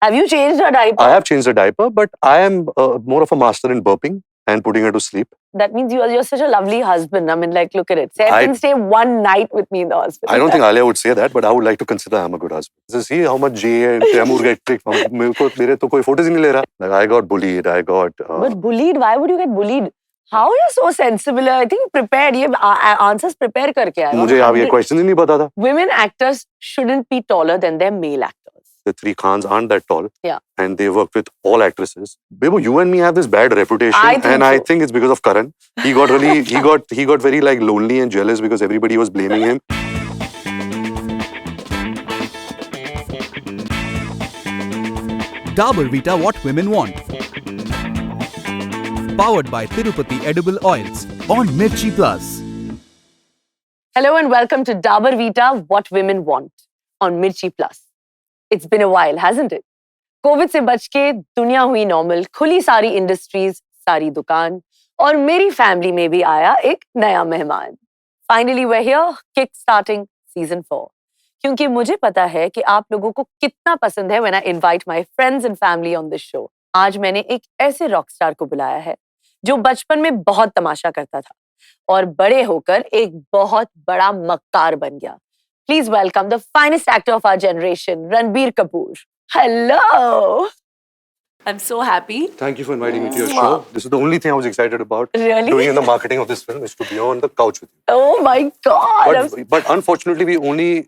Have you changed her diaper? I have changed the diaper, but I am more of a master in burping and putting her to sleep. That means you're such a lovely husband. I mean, like, look at it. Seth can stay one night with me in the hospital. I don't think Alia would say that, but I would like to consider I'm a good husband. So see how much Jay and Taimur get tricked. मेरे तो कोई photos ही नहीं ले रहा. Like I got bullied. I got. But bullied? Why would you get bullied? How are you so sensible? I think prepared. ये answers prepare करके आया. मुझे अब ये question ही नहीं पता था. Women actors shouldn't be taller than their male actors. The three Khans aren't that tall. Yeah. And they work with all actresses. Bebo, you and me have this bad reputation. I think it's because of Karan. He got very like lonely and jealous because everybody was blaming him. Dabur Vita, what women want. Powered by Tirupati Edible Oils on Mirchi Plus. Hello and welcome to Dabur Vita, what women want on Mirchi Plus. It's been a while, hasn't it? Covid से बच के दुनिया हुई normal, खुली सारी industries, सारी दुकान और मेरी फैमिली में भी आया एक नया मेहमान. Finally we're here, kick starting season 4. क्योंकि मुझे पता है कि आप लोगों को कितना पसंद है when I invite my friends and family on this show. आज मैंने एक ऐसे रॉकस्टार को बुलाया है जो बचपन में बहुत तमाशा करता था और बड़े होकर एक बहुत बड़ा मक्कार बन गया. Please welcome the finest actor of our generation, Ranbir Kapoor. Hello! I'm so happy. Thank you for inviting me to your show. This is the only thing I was excited about. Really? Doing in the marketing of this film is to be on the couch with you. Oh my God! But unfortunately, we only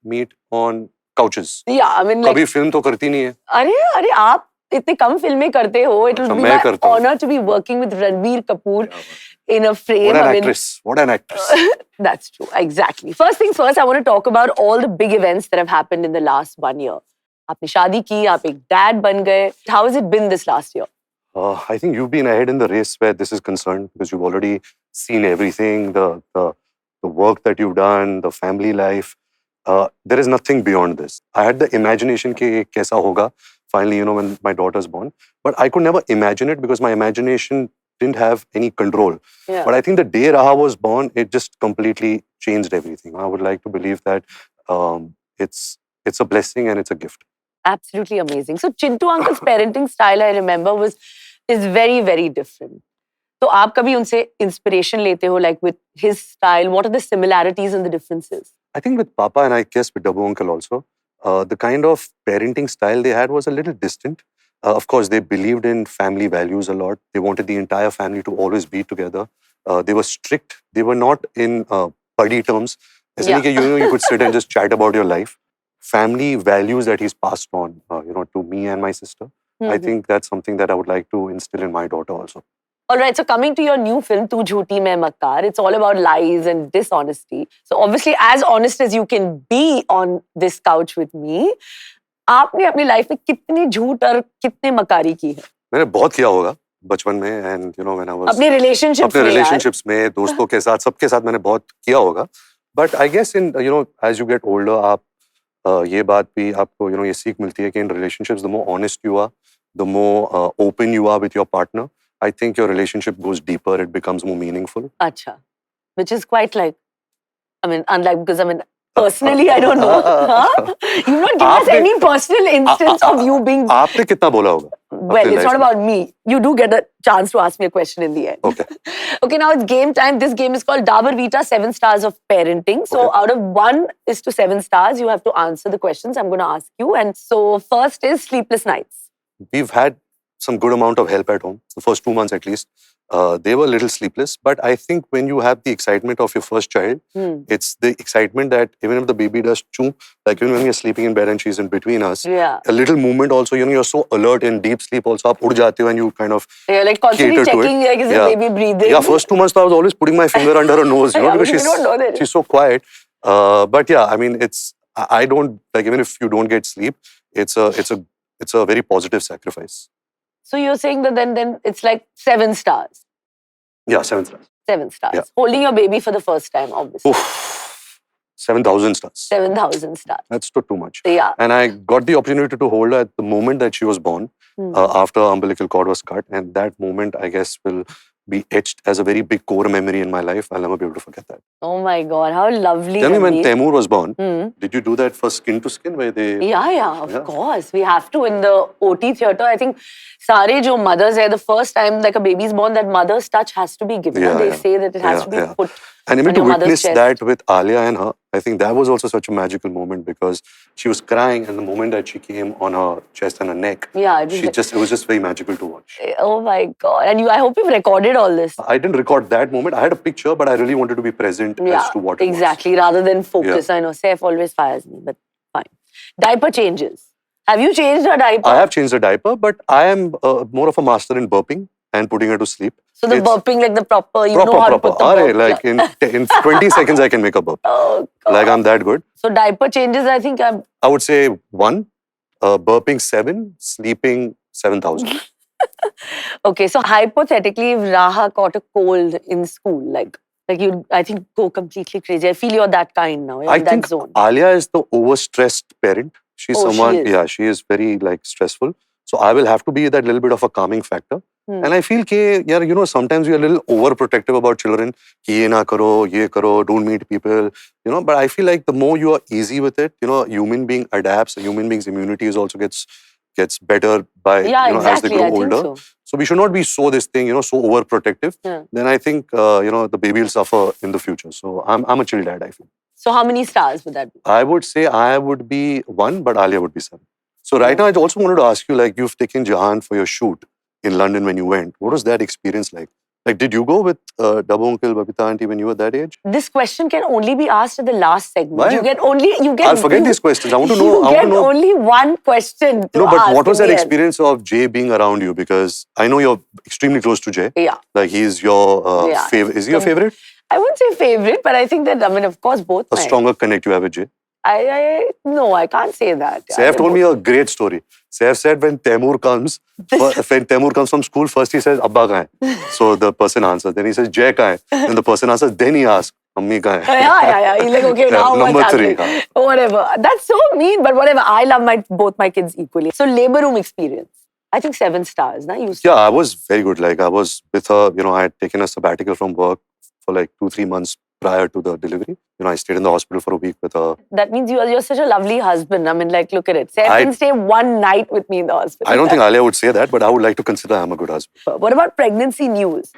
meet on couches. Yeah, I mean like... कभी film तो करती नहीं है. अरे आप इतनी कम फिल्में करते हो. It will be my honor to be working with Ranbir Kapoor in a frame. What an actress. That's true. Exactly. First things first, I want to talk about all the big events that have happened in the last 1 year. आपने शादी की, आप एक dad बन गए. How has it been this last year? I think you've been ahead in the race where this is concerned because you've already seen everything, the work that you've done, the family life. There is nothing beyond this. I had the imagination कि कैसा होगा. Finally, when my daughter's born. But I could never imagine it because my imagination didn't have any control. Yeah. But I think the day Raha was born, it just completely changed everything. I would like to believe that it's a blessing and it's a gift. Absolutely amazing. So Chintu uncle's parenting style, I remember, is very, very different. So आप कभी उनसे inspiration लेते हो, like with his style? What are the similarities and the differences? I think with Papa and I guess with Dabur uncle also, the kind of parenting style they had was a little distant. Of course, they believed in family values a lot. They wanted the entire family to always be together. They were strict. They were not in buddy terms. You could sit and just chat about your life. Family values that he's passed on, to me and my sister. Mm-hmm. I think that's something that I would like to instill in my daughter also. All right, so coming to your new film, Tu Jhooti Main Makkar, it's all about lies and dishonesty. So obviously, as honest as you can be on this couch with me, आपने अपनी life में कितनी झूठ और कितने मकारी की है? मैंने बहुत किया होगा बचपन में and when I was अपने relationships में दोस्तों के साथ सबके साथ मैंने बहुत किया होगा. But I guess in as you get older, आप ये बात भी आपको ये सीख मिलती है कि in relationships, the more honest you are, the more open you are with your partner, I think your relationship goes deeper. It becomes more meaningful. Acha, which is quite like, unlike because personally, I don't know. Huh? You've not given us any personal instance of you being... आपने कितना बोला होगा? Well, it's not about me. You do get a chance to ask me a question in the end. Okay. Okay, now it's game time. This game is called Dabur Vita, 7 stars of parenting. So out of 1 is to 7 stars, you have to answer the questions I'm going to ask you. And so first is sleepless nights. We've had some good amount of help at home, the first 2 months at least. They were a little sleepless, but I think when you have the excitement of your first child, it's the excitement that even if the baby does choo, like even when you're sleeping in bed and she's in between us, a little movement also, you're so alert in deep sleep also, aap ud jate ho and you kind of like constantly checking like is the baby breathing. Yeah, first 2 months I was always putting my finger under her nose, because she's so quiet. But yeah, I mean, I don't, like even if you don't get sleep, it's a very positive sacrifice. So you're saying that then it's like 7 stars. Yeah, 7 stars. 7 stars. Yeah. Holding your baby for the first time, obviously. Oof, 7,000 stars. 7,000 stars. That's too much. Yeah. And I got the opportunity to hold her at the moment that she was born, after umbilical cord was cut. And that moment, I guess, will be etched as a very big core memory in my life. I'll never be able to forget that. Oh my God, how lovely. Tell me, when Ranbir. Taimur was born, Hmm. did you do that for skin to skin where they... Yeah, of Yeah. course. We have to in the OT theatre. I think sare jo mothers hai, the first time like a baby is born, that mother's touch has to be given. Yeah, They yeah. say that it has to be put And I mean, on to your mother's witness chest. that with Alia and her, I think that was also such a magical moment because she was crying, and the moment that she came on her chest and her neck, Yeah, it was just very magical to watch. Oh my God. And I hope you've recorded all this. I didn't record that moment. I had a picture, but I really wanted to be present as to what it was. Exactly. Rather than focus. Yeah. I know Saif always fires me, but fine. Diaper changes. Have you changed her diaper? I have changed the diaper, but I am more of a master in burping and putting her to sleep. So the burping, like the proper, you proper, know how proper. to put the burp. Like in 20 seconds, I can make a burp. Oh, God. Like I'm that good. So diaper changes, I think I would say 1, burping 7, sleeping 7,000. Okay, so hypothetically, if Raha caught a cold in school, like you, I think, go completely crazy. I feel you're that kind now. You're I in that think zone. Alia is the overstressed parent. She's someone, she is. She is very like stressful. So I will have to be that little bit of a calming factor. And I feel that, sometimes we are a little overprotective about children. Ye na karo, ye karo, don't meet people. But I feel like the more you are easy with it, a human being adapts. A human being's immunity also gets better by as they grow older. So we should not be so so overprotective. Then I think the baby will suffer in the future. So I'm a chill dad, I feel. So how many stars would that be? I would say I would be 1, but Alia would be 7. So right now I also wanted to ask you, like, you've taken Jahan for your shoot in London when you went. What was that experience like? Like, did you go with Dabur uncle, Babita auntie when you were that age? This question can only be asked at the last segment. Why? You get I'll forget these questions. I want to know. You get only one question to No, but ask what was in that the end. experience of Jay being around you? Because I know you're extremely close to Jay. Yeah. Like, he's your favorite. Is he your favorite? I wouldn't say favorite, but I think that, of course, both. A stronger connect you have with Jay? No, I can't say that. Saif told me a great story. Saif said when Taimur comes from school, first he says, Abba kahan hai? So the person answers. Then he says, Jay kahan hai? Then the person answers. Then he asks, Mummy kahan hai? Yeah. He's like, okay, now number what's 3. happening? Whatever. That's so mean, but whatever. I love both my kids equally. So labor room experience. I think 7 stars. Na? Yeah, I was very good. Like, I was with her, I had taken a sabbatical from work for like 2-3 months prior to the delivery. I stayed in the hospital for a week with her. That means you're such a lovely husband. I mean, like, look at it. Saif can stay 1 night with me in the hospital. I don't think Alia would say that, but I would like to consider I'm a good husband. What about pregnancy news?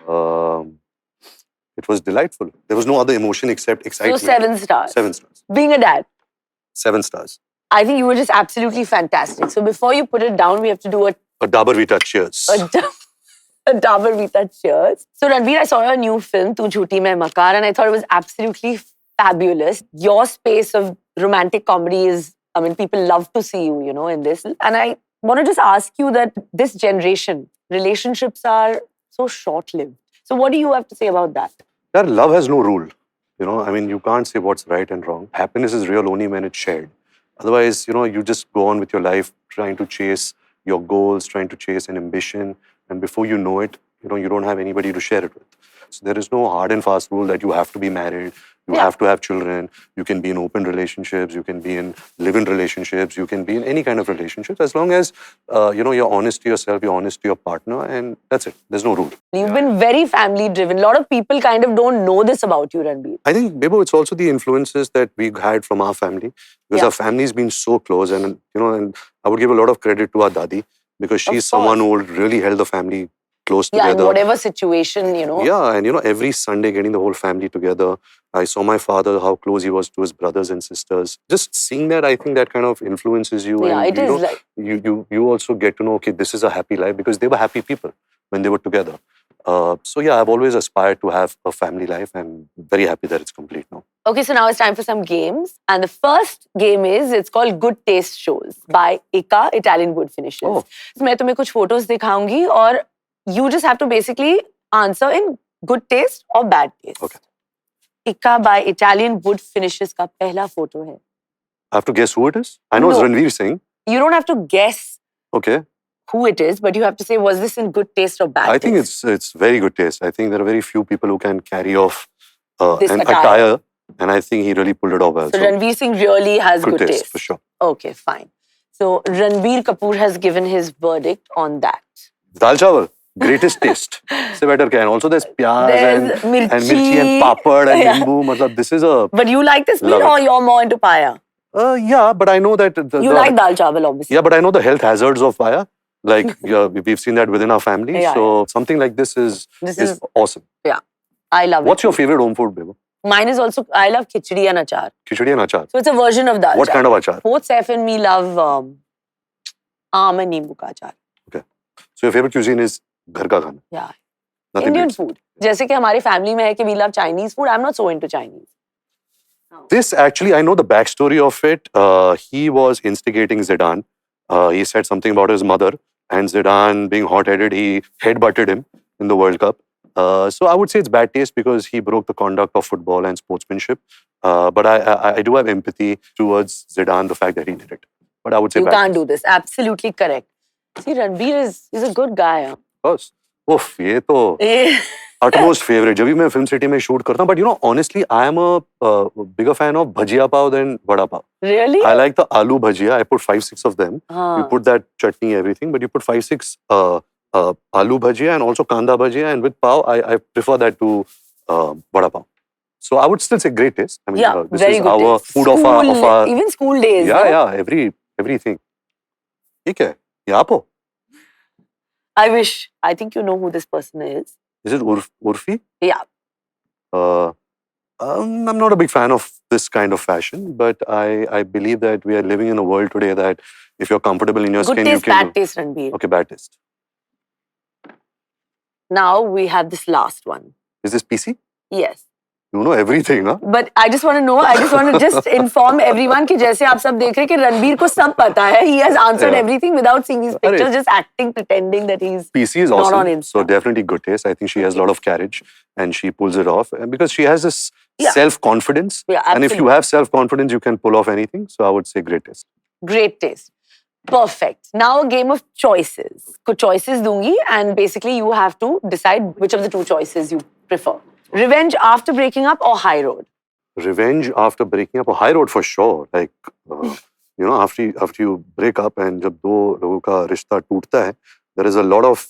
It was delightful. There was no other emotion except excitement. So 7 stars. 7 stars. Being a dad. 7 stars. I think you were just absolutely fantastic. So before you put it down, we have to do a Dabur Vita cheers. A Dabur Vita cheers. So Ranbir, I saw your new film, Tu Jhooti Main Makar, and I thought it was absolutely fabulous. Your space of romantic comedy is, people love to see you, in this. And I want to just ask you that this generation, relationships are so short-lived. So what do you have to say about that? That love has no rule. You can't say what's right and wrong. Happiness is real only when it's shared. Otherwise, you just go on with your life trying to chase your goals, trying to chase an ambition. And before you know it, you don't have anybody to share it with. So there is no hard and fast rule that you have to be married, you have to have children, you can be in open relationships, you can be in live-in relationships, you can be in any kind of relationships, as long as, you're honest to yourself, you're honest to your partner, and that's it. There's no rule. You've been very family-driven. A lot of people kind of don't know this about you, Ranbir. I think, Bebo, it's also the influences that we had from our family, because our family's been so close, and, and I would give a lot of credit to our Dadi, because she's someone who really held the family close together. Yeah, in whatever situation, Yeah, and every Sunday getting the whole family together. I saw my father, how close he was to his brothers and sisters. Just seeing that, I think that kind of influences you. Yeah, and, it is like... You also get to know, okay, this is a happy life, because they were happy people when they were together. So yeah, I've always aspired to have a family life, and very happy that it's complete now. Okay, so now it's time for some games. And the first game it's called Good Taste Shows by Ika, Italian Wood Finishes. Oh. So मैं तुम्हें कुछ photos दिखाऊंगी और you just have to basically answer in good taste or bad taste. Okay. Ika by Italian Wood Finishes का पहला photo है. I have to guess who it is? I know it's Ranveer Singh. You don't have to guess okay. who it is, but you have to say, was this in good taste or bad taste? I think it's very good taste. I think there are very few people who can carry off this an attire. And I think he really pulled it off well. So Ranveer Singh really has good taste. For sure. Okay, fine. So Ranbir Kapoor has given his verdict on that. Dal chawal. greatest taste. से better क्या है? And also there's pyaz There's and mirchi. mirchi and papad and Yeah. nimbu. मतलब this is a But you like this meal Love or you're more into paya? yeah, but I know that You like dal chawal, obviously. yeah, but I know the health hazards of paya. Like yeah, we've seen that within our family. Yeah, So something like this is awesome. Yeah, I love What's it. your favorite home food, Bebo? Mine is also, I love khichdi and achar. Khichdi and achar. So it's a version of dal What kind of achar? Both Saif and me love aam and neembu ka achar. Okay. So your favorite cuisine is घर का खाना. Yeah. Nothing Indian beats it. food. जैसे कि हमारी family में है कि we love Chinese food. I'm not so into Chinese. This actually, I know the backstory of it. He was instigating Zidane. He said something about his mother, and Zidane, being hot-headed, he headbutted him in the World Cup. So I would say it's bad taste because he broke the conduct of football and sportsmanship. But I do have empathy towards Zidane, the fact that he did it. But I would say You bad can't taste. do this. Absolutely correct. See, Ranbir is a good guy. Huh? Of course. Oof, ये तो utmost favorite. जब भी मैं film city में shoot करता हूँ, but you know, honestly, I am a bigger fan of bhajia pav than vada pav. Really? I like the aloo bhajia. I put 5-6 of them. You put that chutney, everything, but you put 5-6 aloo bhajia and also kanda bhajia, and with pav, I prefer that to vada pav. So I would still say great taste. I mean, Yeah, this very is good our taste. food of our even school days. yeah, no? yeah, everything. ठीक है, ये आप हो? I wish. I think you know who this person is. Is it Urfi? Yeah. I'm not a big fan of this kind of fashion, but I believe that we are living in a world today that if you're comfortable in your Good skin, taste, you can bad taste, Ranbir. Okay, bad taste. Now we have this last one. Is this PC? Yes. You know everything, huh? But I just want to know, I just want to just inform everyone कि जैसे आप सब देख रहे हैं कि रणबीर को सब पता है. He has answered Yeah. everything without seeing his pictures, Arey. just acting, pretending that he's PC is not awesome. on Insta. So definitely good taste. I think she has a lot of carriage and she pulls it off. And because she has this Yeah. self-confidence. Yeah, And if you absolutely. have self-confidence, you can pull off anything. So I would say great taste. Great taste. Perfect. Now a game of choices. कुछ choices दूंगी and basically you have to decide which of the two choices you prefer. Revenge after breaking up or high road? Revenge after breaking up, a high road for sure. Like, you know, after you break up and जब दो लोगों का रिश्ता टूटता है, there is a lot of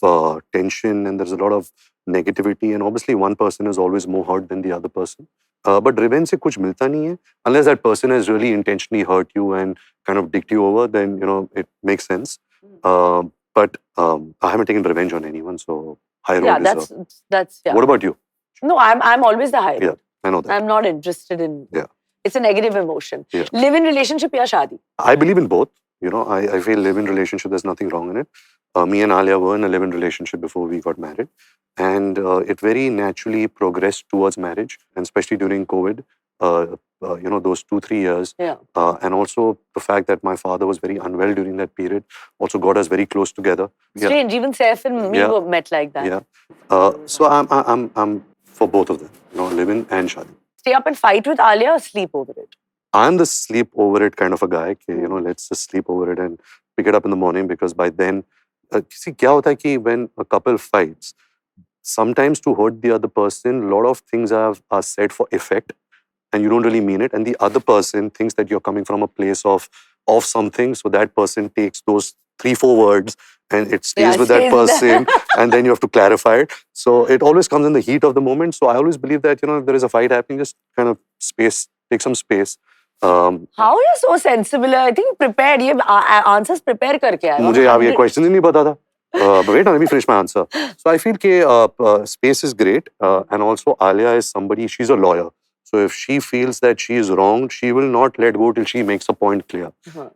tension and there's a lot of negativity and obviously one person is always more hurt than the other person. But revenge से कुछ मिलता नहीं है. Unless that person has really intentionally hurt you and kind of dicked you over, then, you know, it makes sense. But I haven't taken revenge on anyone, so high road Yeah, is that's yeah. What about you? No, I'm always the high road. Yeah, I know that. I'm not interested in. Yeah. It's a negative emotion. Yeah. Live-in relationship या शादी? I believe in both. You know, I feel live-in relationship, there's nothing wrong in it. Me and Alia were in a live-in relationship before we got married. And it very naturally progressed towards marriage. And especially during COVID, you know, those 2-3 years. Yeah. And also the fact that my father was very unwell during that period also got us very close together. Strange. Even Saif and me Yeah. were met like that. Yeah. So I'm for both of them. You know, live-in and shadi. Stay up and fight with Alia or sleep over it? I'm the sleep over it kind of a guy. कि, you know, let's just sleep over it and pick it up in the morning because by then, see, क्या होता है कि when a couple fights, sometimes to hurt the other person, a lot of things are said for effect and you don't really mean it. And the other person thinks that you're coming from a place of something. So that person takes those 3-4 words and it stays with that person and then you have to clarify it. So it always comes in the heat of the moment. So I always believe that, you know, if there is a fight happening, just kind of take some space. How are you so sensible? I think prepared. ये answers prepare करके आया. मुझे अब ये question ही नहीं पता था. But wait, let me finish my answer. So I feel that space is great. And also Alia is somebody, she's a lawyer. So if she feels that she is wrong, she will not let go till she makes a point clear.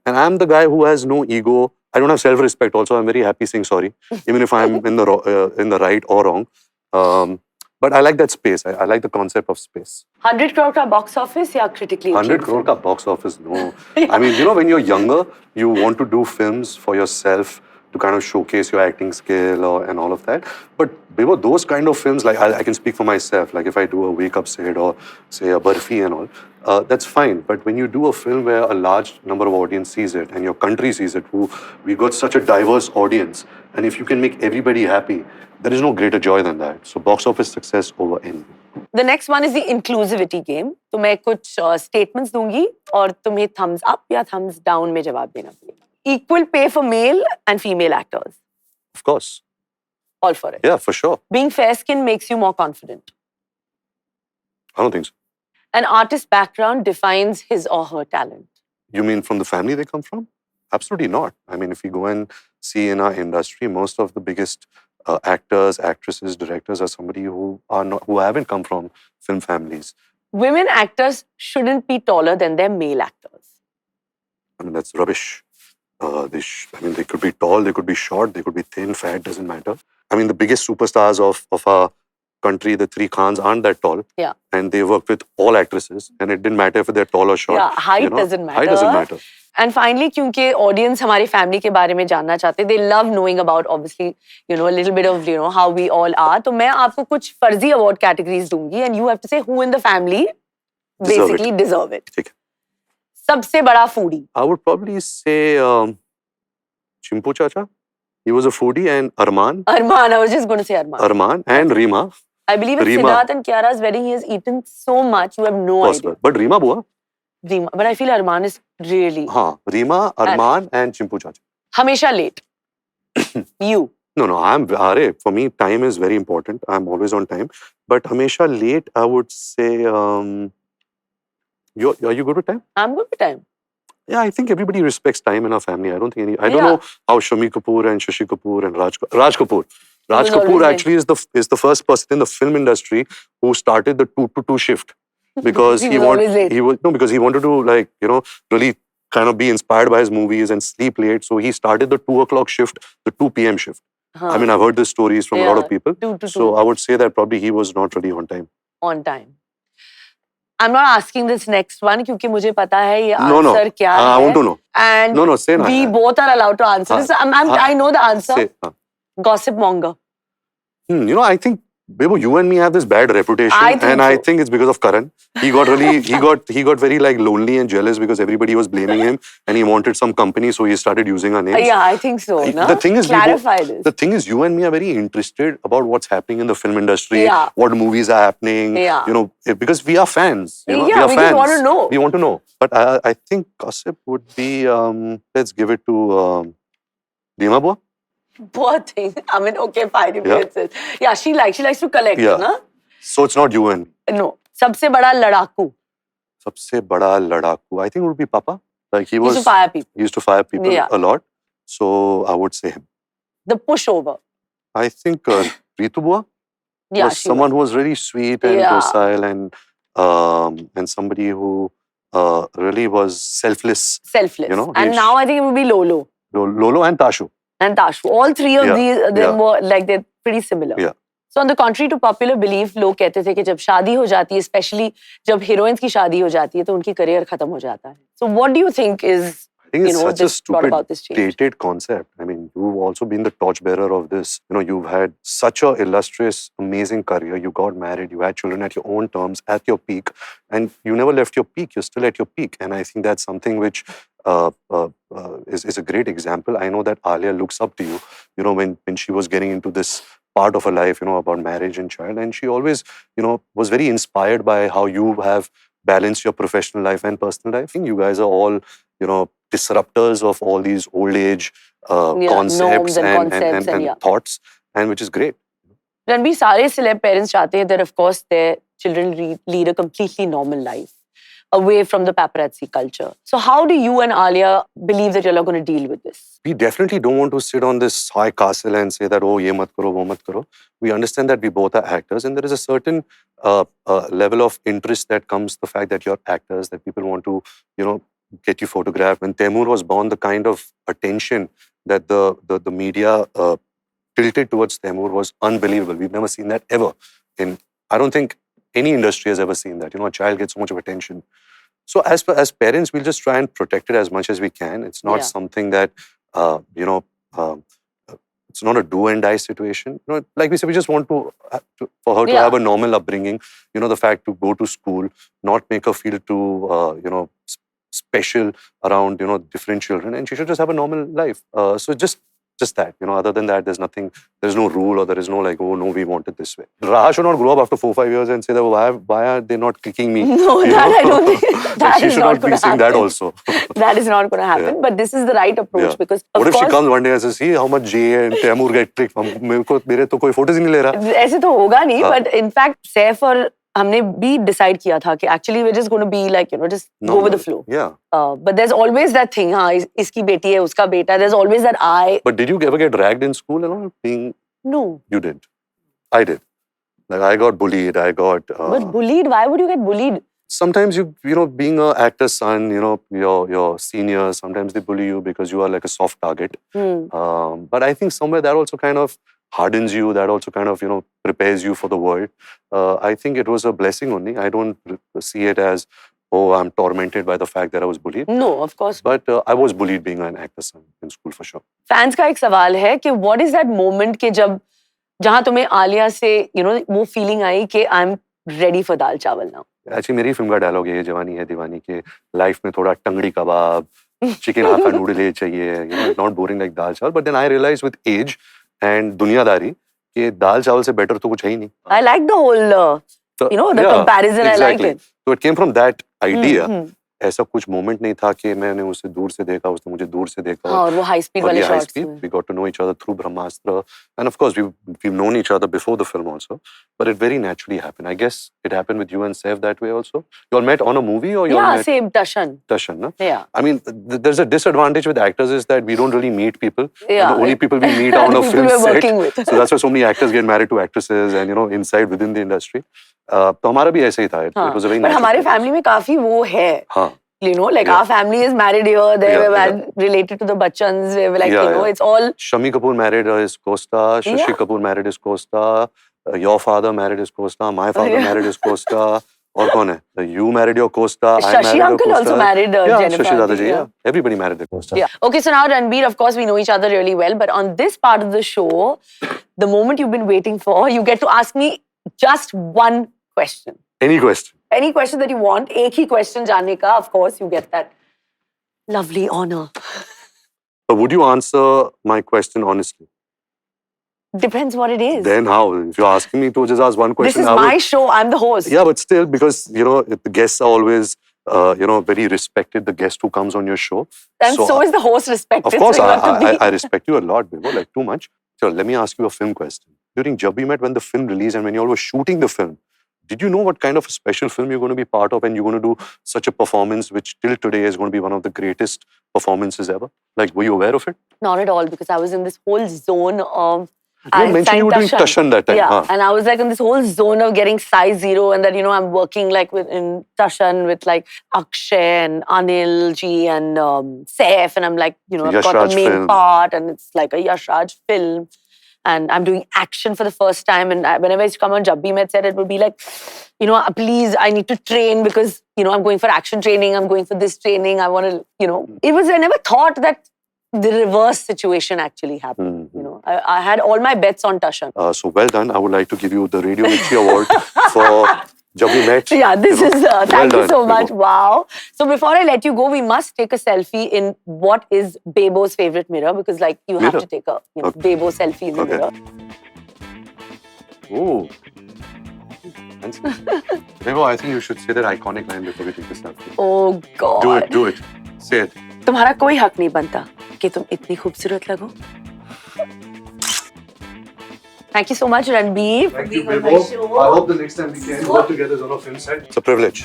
And I'm the guy who has no ego. I don't have self-respect also. I'm very happy saying sorry, even if I'm in the right or wrong. But I like that space. I like the concept of space. 100 crore का box office या critically 100 crore का box office, no. I mean, you know, when you're younger, you want to do films for yourself to kind of showcase your acting skill and all of that. But Bebo, those kind of films, like I can speak for myself, like if I do a Wake Up Sid or say a Barfi and all, that's fine. But when you do a film where a large number of audience sees it and your country sees it, we got such a diverse audience, and if you can make everybody happy, there is no greater joy than that. So box office success over anything. The next one is the inclusivity game. तो मैं कुछ statements दूंगी और तुम्हें thumbs up या thumbs down में जवाब देना पड़ेगा. Equal pay for male and female actors. Of course. All for it. Yeah, for sure. Being fair-skinned makes you more confident. I don't think so. An artist's background defines his or her talent. You mean from the family they come from? Absolutely not. I mean, if you go and see in our industry, most of the biggest actors, actresses, directors are somebody who haven't come from film families. Women actors shouldn't be taller than their male actors. I mean, that's rubbish. They could be tall, they could be short, they could be thin, fat, doesn't matter. I mean, the biggest superstars of our country, the three Khans, aren't that tall. Yeah. And they worked with all actresses, and it didn't matter if they're tall or short. Yeah, height doesn't matter. Height doesn't matter. And finally, क्योंकि audience हमारी family के बारे में जानना चाहते, they love knowing about obviously, a little bit of, how we all are. तो मैं आपको कुछ फर्जी award categories दूंगी, and you have to say who in the family basically deserve it. ठीक है. सबसे बड़ा foodie. I would probably say Chimpu Chacha. He was a foodie, and Arman. Arman, I was just going to say Arman. Arman and Reema. I believe at Reema. Siddharth and Kiara's wedding, he has eaten so much, you have no idea. But Reema Bua. Reema. But I feel Arman is really... Reema, Arman and Chimpu Chacha. Hamesha late. You. No, for me, time is very important. I'm always on time. But Hamesha late, I would say... are you good with time? I'm good with time. Yeah, I think everybody respects time in our family. I don't know how Shami Kapoor and Shashi Kapoor and Raj Kapoor. Raj Kapoor actually is the first person in the film industry who started the 2 to 2 shift because he wanted to really kind of be inspired by his movies and sleep late. So he started the 2 o'clock shift, the 2 p.m. shift. I mean, I've heard these stories from a lot of people. 2 to 2. So I would say that probably he was not really on time. On time. I'm not asking this next one क्योंकि मुझे पता है ये answer क्या है. I want to know. And say we both are allowed to answer this. I know the answer. Say, Gossip monger. I think Bebo, you and me have this bad reputation, I think it's because of Karan. He got very lonely and jealous because everybody was blaming him, and he wanted some company, so he started using our names. Yeah, I think so. The thing is, clarify this. The thing is, you and me are very interested about what's happening in the film industry, Yeah. what movies are happening. Yeah. Because we are fans. We are just fans. want to know. We want to know. But I think gossip would be. Let's give it to Dima Bua. Poor thing. I mean, okay, fine. Yeah, she likes to collect. Yeah. Na? So it's not you and me. No. सबसे बड़ा लड़ाकू. सबसे बड़ा लड़ाकू. I think it would be Papa. Like he used to fire people a lot. So I would say him. The pushover. I think Ritu Bua was someone who was really sweet and docile and somebody who really was selfless. And now I think it would be Lolo. Lolo and Tashu. All three of them were they're pretty similar. Yeah. So on the contrary to popular belief, लोग कहते थे कि जब शादी हो जाती है, especially जब heroines की शादी हो जाती है, तो उनकी career खत्म हो जाता है. So what do you think is I think it's such a stupid, this dated concept. I mean, you've also been the torchbearer of this. You've had such an illustrious, amazing career. You got married, you had children at your own terms, at your peak, and you never left your peak. You're still at your peak. And I think that's something which is a great example. I know that Alia looks up to you, when she was getting into this part of her life, about marriage and child. And she always, was very inspired by how you have balanced your professional life and personal life. I think you guys are all, disruptors of all these old age concepts and thoughts, and which is great. Ranbir, सारे celeb parents चाहते हैं that of course their children lead a completely normal life away from the paparazzi culture. So how do you and Alia believe that you're going to deal with this? We definitely don't want to sit on this high castle and say that, oh, ye mat karo, wo mat karo. We understand that we both are actors, and there is a certain level of interest that comes the fact that you're actors, that people want to, get you photographed. When Taimur was born, the kind of attention that the media tilted towards Taimur was unbelievable. We've never seen that ever. I don't think any industry has ever seen that. A child gets so much of attention. So as parents, we'll just try and protect it as much as we can. It's not something that, it's not a do and die situation. Like we said, we just want for her to have a normal upbringing. The fact to go to school, not make her feel too, special around, different children. And she should just have a normal life. So just Just that, other than that, there's nothing, there's no rule or there is no like, oh no, we want it this way. Raha should not grow up after 4-5 years and say that, why are they not kicking me? No, that I don't think that she is should not not be going to saying happen. that also. That is not going to happen. Yeah. But this is the right approach because of What if course, she comes one day and says, see how much Jay and Taimur get tricked? मेरे तो कोई photos ही नहीं ले रहा. ऐसे तो होगा नहीं. हाँ. But in fact, Saif और हमने भी decide किया था कि actually we're just going to be like, just go with the flow. Yeah. But there's always that thing, हाँ, इसकी बेटी है, उसका बेटा. There's always that I. But did you ever get dragged in school and all? No. You didn't. I did. Like I got bullied. I got. But bullied? Why would you get bullied? Sometimes being an actor's son, your seniors, sometimes they bully you because you are like a soft target. But I think somewhere that also kind of hardens you, that also kind of, prepares you for the world. I think it was a blessing only. I don't see it as, oh, I'm tormented by the fact that I was bullied. No, of course. But I was bullied being an actor's son in school for sure. Fans का एक सवाल है कि what is that moment के जहाँ तुम्हें आलिया से, वो feeling आई कि I'm ready for दाल चावल now? Actually, मेरी फिल्म का डायलॉग ये जवानी है दीवानी के लाइफ में थोड़ा टंगड़ी कबाब, चिकन हाका नूडल चाहिए, not boring like दाल चावल. But then I realized with age and दुनियादारी कि दाल चावल से better तो कुछ है ही नहीं. I like the whole, the comparison. Exactly. I like it. So it came from that idea. ऐसा कुछ मोमेंट नहीं था कि मैंने उसे दूर से देखा, उसने मुझे दूर से देखा. और वो high speed वाले shots. We got to know each other through Brahmastra, and of course we've known each other before the film also. But it very naturally happened. I guess it happened with you and Saif that way also. You all met on a movie or you all met? Yeah, same Tashan. Tashan, no? Yeah. I mean, there's a disadvantage with actors is that we don't really meet people. Yeah. The only people we meet are on a People film we're set. working with. So that's why so many actors get married to actresses and inside within the industry. तो हमारा भी ऐसे ही था. It was a very But natural हमारे process. family में काफी वो है. हाँ. Our family is married here. They were related to the Bachchans. We were like, it's all. Shami Kapoor married his co-star. Shashi Kapoor married his co-star. Your father married his co-star. My father married his co-star. और कौन है? You married your co-star. Shashi uncle also married Jennifer. Shashi Dadaji, yeah. Everybody married their co-star. Yeah. Okay, so now Ranbir, of course, we know each other really well. But on this part of the show, the moment you've been waiting for, you get to ask me just one question. Any question? Any question that you want, एक ही question जानने का, of course, you get that lovely honor. But would you answer my question honestly? Depends what it is. Then how? If you're asking me to just ask one question, this is my show. I'm the host. Yeah, but still, because the guests are always very respected. The guest who comes on your show, and so is the host respected. Of course, so I respect you a lot, Bibo, like too much. So let me ask you a film question. During Jab We Met, when the film released and when you all were shooting the film, did you know what kind of a special film you're going to be part of and you're going to do such a performance which till today is going to be one of the greatest performances ever? Like, were you aware of it? Not at all, because I was in this whole zone of... You mentioned you were doing Tashan that time. Yeah, and I was like in this whole zone of getting size 0 and that, I'm working like in Tashan with like Akshay and Anil Ji and Saif and I'm like, I've got the main part and it's like a Yash Raj film. And I'm doing action for the first time. And whenever I used to come on Jab We Met set, it would be like, please, I need to train because, I'm going for action training. I'm going for this training. I want to, I never thought that the reverse situation actually happened. I had all my bets on Tashan. So well done. I would like to give you the Radio Mirchi Award for Jab We Met. Yeah, this is, thank you so much. Wow. So before I let you go, we must take a selfie in what is Bebo's favorite mirror because you have to take a Bebo selfie in the mirror. Oh. Bebo, I think you should say that iconic line before we take the selfie. Oh God. Do it. Say it. तुम्हारा कोई हक नहीं बनता कि तुम इतनी खूबसूरत लगो. Thank you so much, Ranbir, for being on my show. I hope the next time we can work together on a film set. It's a privilege.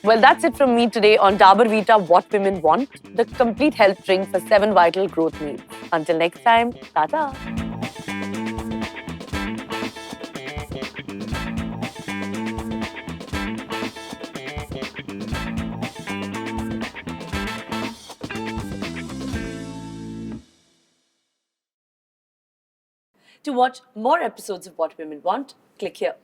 Well, that's it from me today on Dabur Vita, What Women Want, the complete health drink for 7 vital growth needs. Until next time, ta-ta. To watch more episodes of What Women Want, click here.